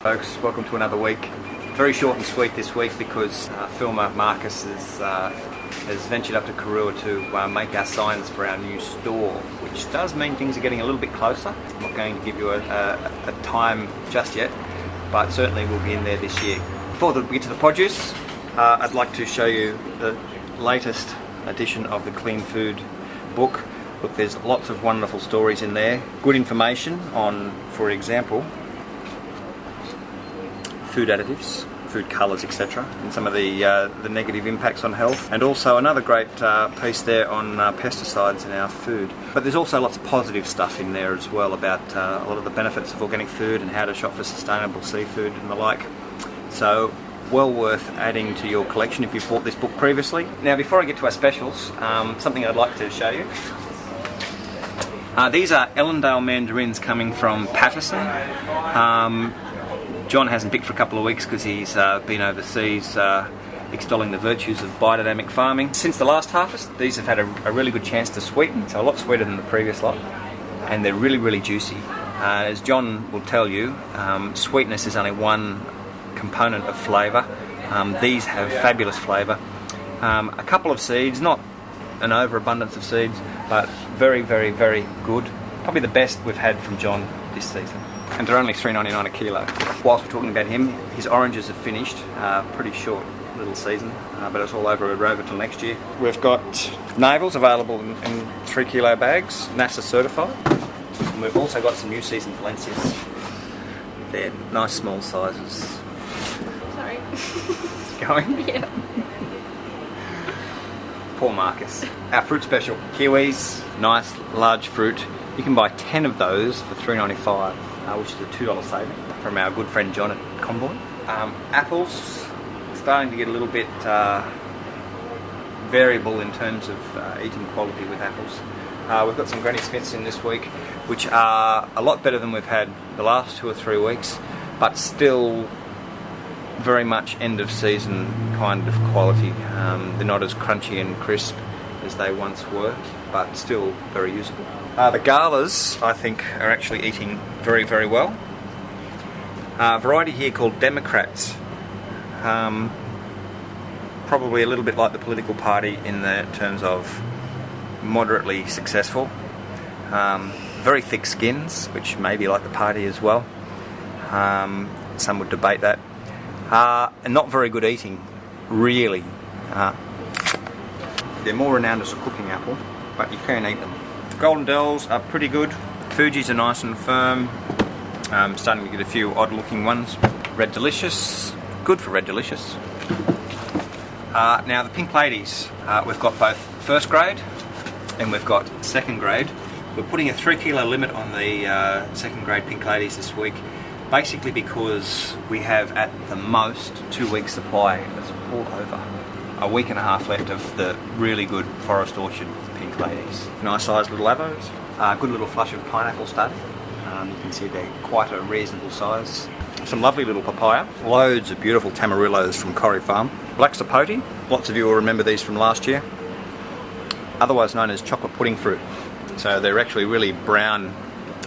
Folks, welcome to another week. Very short and sweet this week because filmer Marcus has ventured up to Karua to make our signs for our new store, which does mean things are getting a little bit closer. I'm not going to give you a time just yet, but certainly we'll be in there this year. Before we get to the produce, I'd like to show you the latest edition of the Clean Food book. Look, there's lots of wonderful stories in there. Good information on, for example, food additives, food colours, etc., and some of the negative impacts on health, and also another great piece there on pesticides in our food. But there's also lots of positive stuff in there as well about a lot of the benefits of organic food and how to shop for sustainable seafood and the like. So well worth adding to your collection if you've bought this book previously. Now, before I get to our specials, something I'd like to show you. These are Ellendale mandarins coming from Patterson. John hasn't picked for a couple of weeks because he's been overseas extolling the virtues of biodynamic farming. Since the last harvest, these have had a really good chance to sweeten, so a lot sweeter than the previous lot, and they're really, really juicy. As John will tell you, sweetness is only one component of flavour. These have fabulous flavour. A couple of seeds, not an overabundance of seeds, but very, very, very good. Probably the best we've had from John this season. And they're only $3.99 a kilo. Whilst we're talking about him, his oranges have finished. Pretty short little season, but it's all over till next year. We've got navels available in 3 kilo bags, NASA certified. And we've also got some new season Valencias. They're nice small sizes. Sorry. It's going? Yeah. Poor Marcus. Our fruit special, kiwis, nice large fruit. You can buy 10 of those for $3.95. Which is a $2 saving from our good friend John at Convoy. Apples, starting to get a little bit variable in terms of eating quality with apples. We've got some Granny Smiths in this week, which are a lot better than we've had the last 2 or 3 weeks, but still very much end of season kind of quality. They're not as crunchy and crisp as they once were, but still very usable. The Galas, I think, are actually eating very, very well. A variety here called Democrats. Probably a little bit like the political party in the terms of moderately successful. Very thick skins, which may be like the party as well. Some would debate that. And not very good eating, really. They're more renowned as a cooking apple, but you can eat them. Golden Dells are pretty good. Fuji's are nice and firm. Starting to get a few odd looking ones. Red Delicious, good for Red Delicious. Now the Pink Ladies, we've got both first grade and we've got second grade. We're putting a 3 kilo limit on the second grade Pink Ladies this week, basically because we have at the most 2 weeks supply. It's all over. A week and a half left of the really good Forest Orchard Pink Ladies. Nice sized little avos. Good little flush of pineapple starting. You can see they're quite a reasonable size. Some lovely little papaya. Loads of beautiful tamarillos from Corrie Farm. Black Sapote. Lots of you will remember these from last year. Otherwise known as chocolate pudding fruit. So they're actually really brown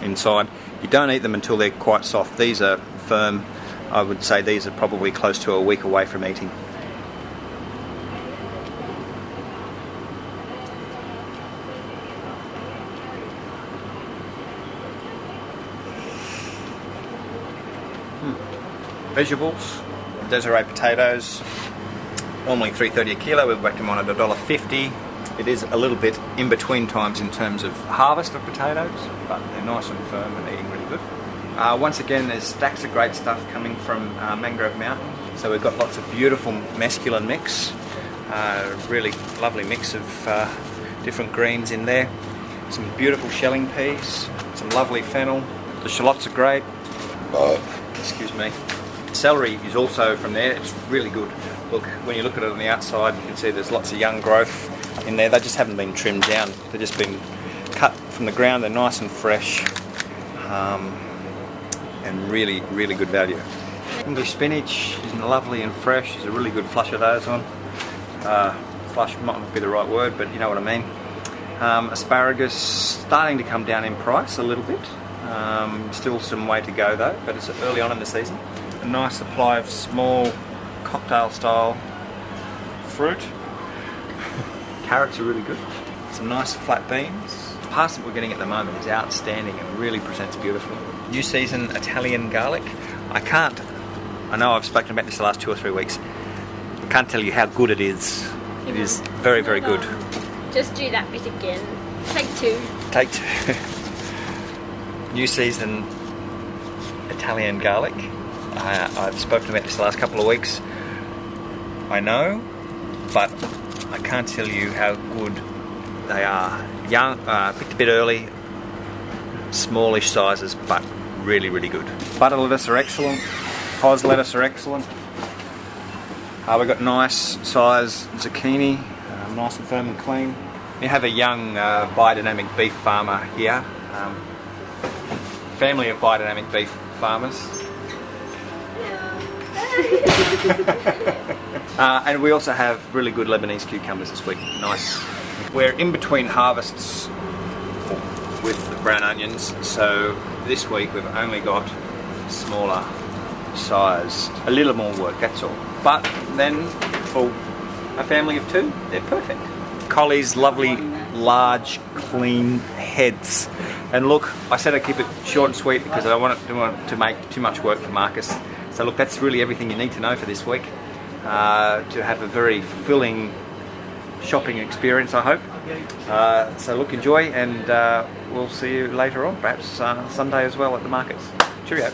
inside. You don't eat them until they're quite soft. These are firm. I would say these are probably close to a week away from eating. Vegetables, Desiree potatoes, normally $3.30 a kilo. We've whacked them on at $1.50. It is a little bit in between times in terms of harvest of potatoes, but they're nice and firm and eating really good. Once again, there's stacks of great stuff coming from Mangrove Mountain. So we've got lots of beautiful masculine mix, really lovely mix of different greens in there. Some beautiful shelling peas, some lovely fennel. The shallots are great. Excuse me. Celery is also from there. It's really good. Look, when you look at it on the outside, you can see there's lots of young growth in there. They just haven't been trimmed down. They've just been cut from the ground. They're nice and fresh, and really, really good value. English spinach is lovely and fresh. There's a really good flush of those on. Flush might not be the right word, but you know what I mean. Asparagus starting to come down in price a little bit. Still some way to go though, but it's early on in the season. a nice supply of small cocktail style fruit. Carrots are really good. Some nice flat beans. The parsnip we're getting at the moment is outstanding and really presents beautifully. New season Italian garlic. I know I've spoken about this the last 2 or 3 weeks. I can't tell you how good it is. It is very, very good. Just do that bit again. Take 2. Take 2. New season Italian garlic. I've spoken about this the last couple of weeks. I know, but I can't tell you how good they are. Young, picked a bit early, smallish sizes, but really, really good. Butter lettuce are excellent. Cos lettuce are excellent. We've got nice size zucchini, nice and firm and clean. We have a young biodynamic beef farmer here. Family of biodynamic beef farmers. And we also have really good Lebanese cucumbers this week. Nice. We're in between harvests with the brown onions, so this week we've only got smaller size. A little more work, that's all. But then for a family of 2, they're perfect. Collie's lovely, large, clean heads. And look, I said I'd keep it short and sweet because I don't want to make too much work for Marcus. So look, that's really everything you need to know for this week. To have a very fulfilling shopping experience, I hope. So look, enjoy, and we'll see you later on, perhaps Sunday as well at the markets. Cheerio.